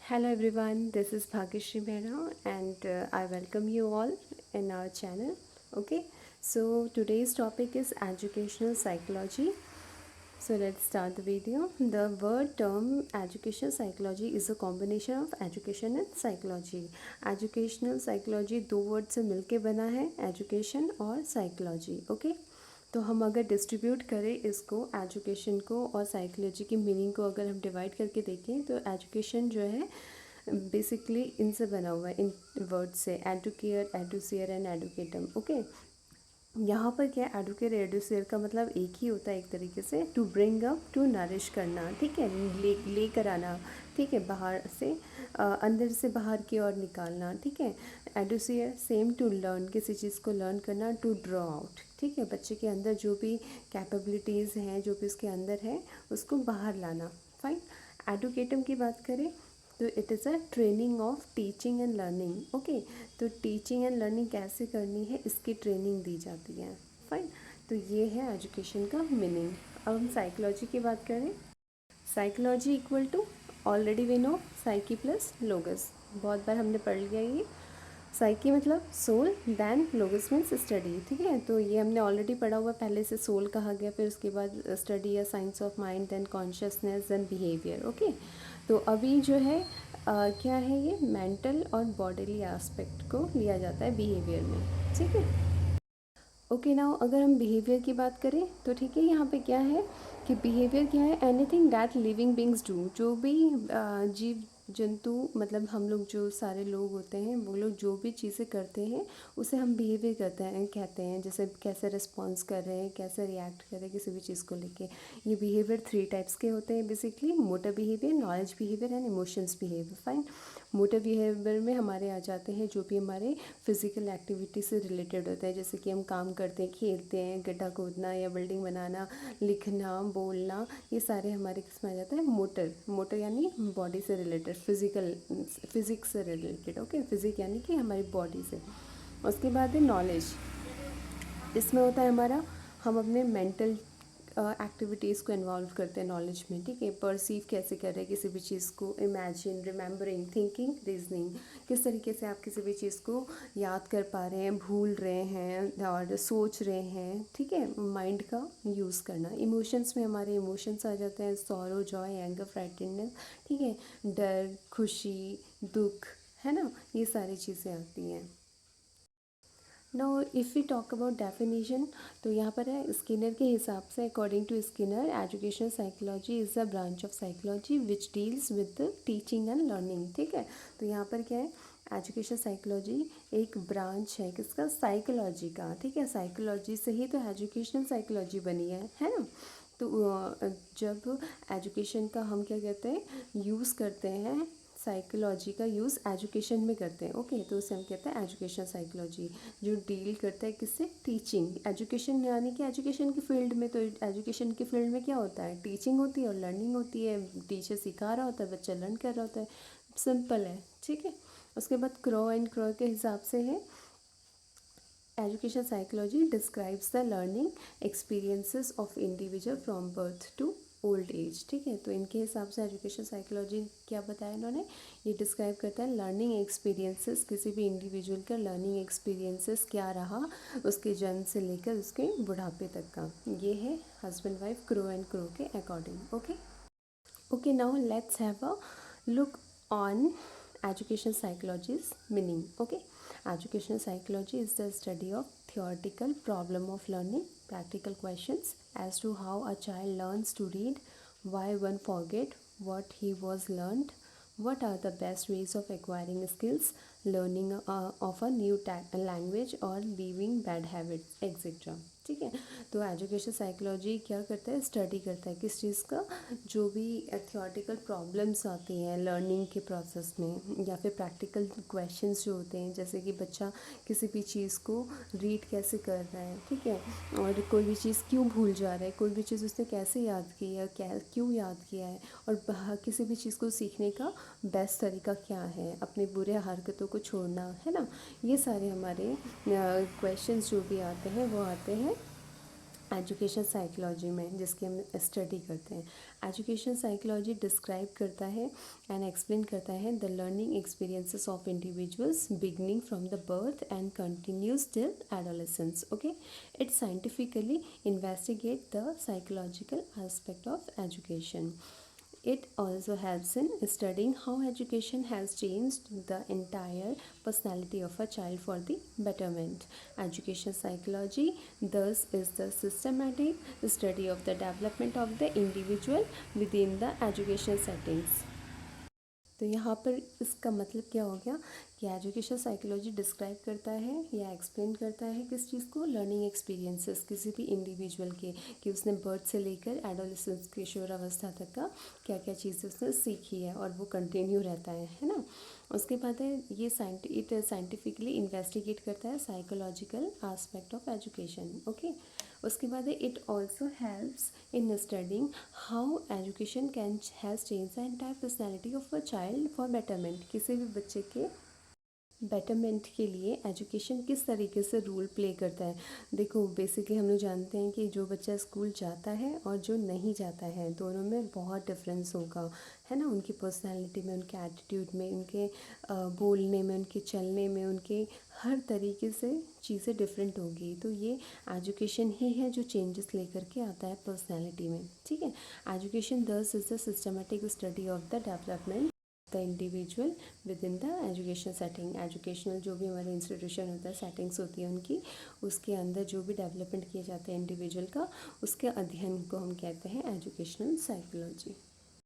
Hello everyone, this is Bhagyashree Mehra and I welcome you all in our channel. Okay, so today's topic is educational psychology. So let's start the video. The word term educational psychology is a combination of education and psychology. Educational psychology दो word से मिलके बना है, education और psychology. Okay. तो हम अगर distribute करें इसको एजुकेशन को और साइकोलॉजी की मीनिंग को अगर हम डिवाइड करके देखें तो एजुकेशन जो है बेसिकली इनसे बना हुआ है, इन वर्ड से एडुकेयर, एडुसियर एंड एडुकेटम. ओके, यहाँ पर क्या एडुकेयर एडुसियर का मतलब एक ही होता है एक तरीके से, to bring up, to nourish करना, ठीक है, ले कर आना, ठीक है, बाहर से अंदर से बाहर की ओर निकालना, ठीक है. एडुसियर सेम, टू लर्न, किसी चीज़ को लर्न करना, टू ड्रॉ आउट, ठीक है, बच्चे के अंदर जो भी कैपेबिलिटीज़ हैं, जो भी उसके अंदर है उसको बाहर लाना. फाइन. एडुकेटम की बात करें तो it is a training of teaching and learning. Okay, तो टीचिंग एंड लर्निंग कैसे करनी है इसकी ट्रेनिंग दी जाती है. फाइन. तो ये है एजुकेशन का मीनिंग. अब हम साइकोलॉजी की बात करें. Psychology equal to, already we know, psyche plus logos. बहुत बार हमने पढ़ लिया ये. साइकी मतलब soul, then logos means study, ठीक है. तो ये हमने ऑलरेडी पढ़ा हुआ, पहले से सोल कहा गया, फिर उसके बाद स्टडी या science of mind, then consciousness, then behaviour. Okay, तो अभी जो है क्या है, ये मेंटल और बॉडीली एस्पेक्ट को लिया जाता है बिहेवियर में, ठीक है. ओके, नाउ अगर हम बिहेवियर की बात करें तो ठीक है, यहाँ पे क्या है कि बिहेवियर क्या है, anything that living beings do. जो भी जीव जंतु, मतलब हम लोग जो सारे लोग होते हैं, वो लोग जो भी चीज़ें करते हैं उसे हम बिहेवियर करते हैं, कहते हैं. जैसे कैसे रिस्पॉन्स कर रहे हैं, कैसे रिएक्ट कर रहे हैं किसी भी चीज़ को लेके. ये बिहेवियर 3 टाइप्स के होते हैं basically: motor behaviour, knowledge behaviour and emotions behaviour. Fine. Motor behaviour में हमारे आ जाते हैं जो भी हमारे फिज़िकल एक्टिविटी से रिलेटेड होता है, जैसे कि हम काम करते हैं, खेलते हैं, गड्ढा खोदना या बिल्डिंग बनाना, लिखना, बोलना, ये सारे हमारे किस में आ जाते हैं, मोटर. मोटर यानी बॉडी से रिलेटेड, फिज़िक्स से रिलेटेड. ओके, फिज़िक यानी कि हमारी बॉडी से. उसके बाद है नॉलेज. इसमें होता है हमारा, हम अपने मेंटल एक्टिविटीज़ को इन्वॉल्व करते हैं नॉलेज में, ठीक है. परसीव कैसे कर रहे हैं किसी भी चीज़ को, इमेजिन, रिमेंबरिंग, थिंकिंग, रीजनिंग, किस तरीके से आप किसी भी चीज़ को याद कर पा रहे हैं, भूल रहे हैं और सोच रहे हैं, ठीक है. माइंड का यूज़ करना. इमोशंस में हमारे इमोशंस आ जाते हैं: सॉरो, जॉय, एंगर, फ्राइटनेस, ठीक है, डर, खुशी, दुख, है ना, ये सारी चीज़ें आती हैं. Now if we talk about definition, तो यहाँ पर है स्किनर के हिसाब से, according to Skinner, educational psychology is a branch of psychology which deals with teaching and learning, ठीक है. तो यहाँ पर क्या है, एजुकेशन साइकोलॉजी एक ब्रांच है किसका, साइकोलॉजी का, ठीक है. साइकोलॉजी से ही तो एजुकेशनल साइकोलॉजी बनी है ना. तो जब एजुकेशन का हम क्या कहते हैं, यूज़ करते हैं, साइकोलॉजी का यूज़ एजुकेशन में करते हैं. ओके, तो उसे हम कहते हैं एजुकेशन साइकोलॉजी, जो डील करता है किससे, टीचिंग. एजुकेशन यानी कि एजुकेशन की फील्ड में, तो एजुकेशन की फील्ड में क्या होता है, टीचिंग होती है और लर्निंग होती है. टीचर सिखा रहा होता है, बच्चा लर्न कर रहा होता है. सिंपल है, ठीक है. उसके बाद क्रो एंड क्रो के हिसाब से है, education psychology describes the learning experiences of individual from birth to old age, ठीक है. तो इनके हिसाब से एजुकेशन साइकोलॉजी क्या बताया इन्होंने, ये डिस्क्राइब करता है लर्निंग एक्सपीरियंसेस, किसी भी इंडिविजुअल का लर्निंग एक्सपीरियंसेस क्या रहा उसके जन्म से लेकर उसके बुढ़ापे तक का. ये है husband wife Crow and Crow के according. Okay. Okay, now let's have a look on education psychology's meaning. Okay, educational psychology is the study of theoretical problem of learning, practical questions as to how a child learns to read, why one forget what he was learned, what are the best ways of acquiring skills, learning of a new language or leaving bad habits, etc. ठीक है. तो education psychology क्या करता है, study करता है किस चीज़ का, जो भी थियोरेटिकल प्रॉब्लम्स आती हैं लर्निंग के प्रोसेस में, या फिर प्रैक्टिकल क्वेश्चंस जो होते हैं, जैसे कि बच्चा किसी भी चीज़ को रीड कैसे कर रहा है, ठीक है, और कोई भी चीज़ क्यों भूल जा रहा है, कोई भी चीज़ उसने कैसे याद की है, क्या क्यों याद किया है, और किसी भी चीज़ को सीखने का बेस्ट तरीका क्या है, अपने बुरे हरकतों को छोड़ना, है ना. ये सारे हमारे क्वेश्चंस जो भी आते हैं वो आते हैं एजुकेशन साइकोलॉजी में, जिसकी हम स्टडी करते हैं। एजुकेशन साइकोलॉजी डिस्क्राइब करता है एंड एक्सप्लेन करता है the learning experiences of individuals beginning from the birth and continues till adolescence. Okay, it scientifically investigate the psychological aspect of education. It also helps in studying how education has changed the entire personality of a child for the betterment. Education psychology thus is the systematic study of the development of the individual within the education settings. तो यहाँ पर इसका मतलब क्या हो गया कि education psychology describe करता है या एक्सप्लेन करता है किस चीज़ को, लर्निंग एक्सपीरियंसेस किसी भी इंडिविजुअल के, कि उसने बर्थ से लेकर एडोलेसेंस किशोरावस्था तक का क्या क्या चीज़ें उसने सीखी है और वो कंटिन्यू रहता है ना। उसके बाद है ये साइंटिफिकली इन्वेस्टिगेट करता है psychological aspect of education. Okay, उसके बाद है it also helps in studying how education can has change the entire personality of a child for betterment. किसी भी बच्चे के बेटरमेंट के लिए एजुकेशन किस तरीके से रोल प्ले करता है। देखो बेसिकली हम लोग जानते हैं कि जो बच्चा स्कूल जाता है और जो नहीं जाता है दोनों में बहुत डिफरेंस होगा, है ना। उनकी पर्सनालिटी में, उनके एटीट्यूड में, उनके बोलने में, उनके चलने में, उनके हर तरीके से चीज़ें डिफरेंट होगी। तो ये एजुकेशन ही है जो चेंजेस लेकर के आता है पर्सनैलिटी में, ठीक है। एजुकेशन दस is the systematic study of the development the individual with in the education setting. Educational जो भी हमारे इंस्टीट्यूशन होता है, सेटिंग्स होती है उनकी, उसके अंदर जो भी डेवलपमेंट किए जाते हैं इंडिविजुअल का, उसके अध्ययन को हम कहते हैं एजुकेशनल साइकोलॉजी।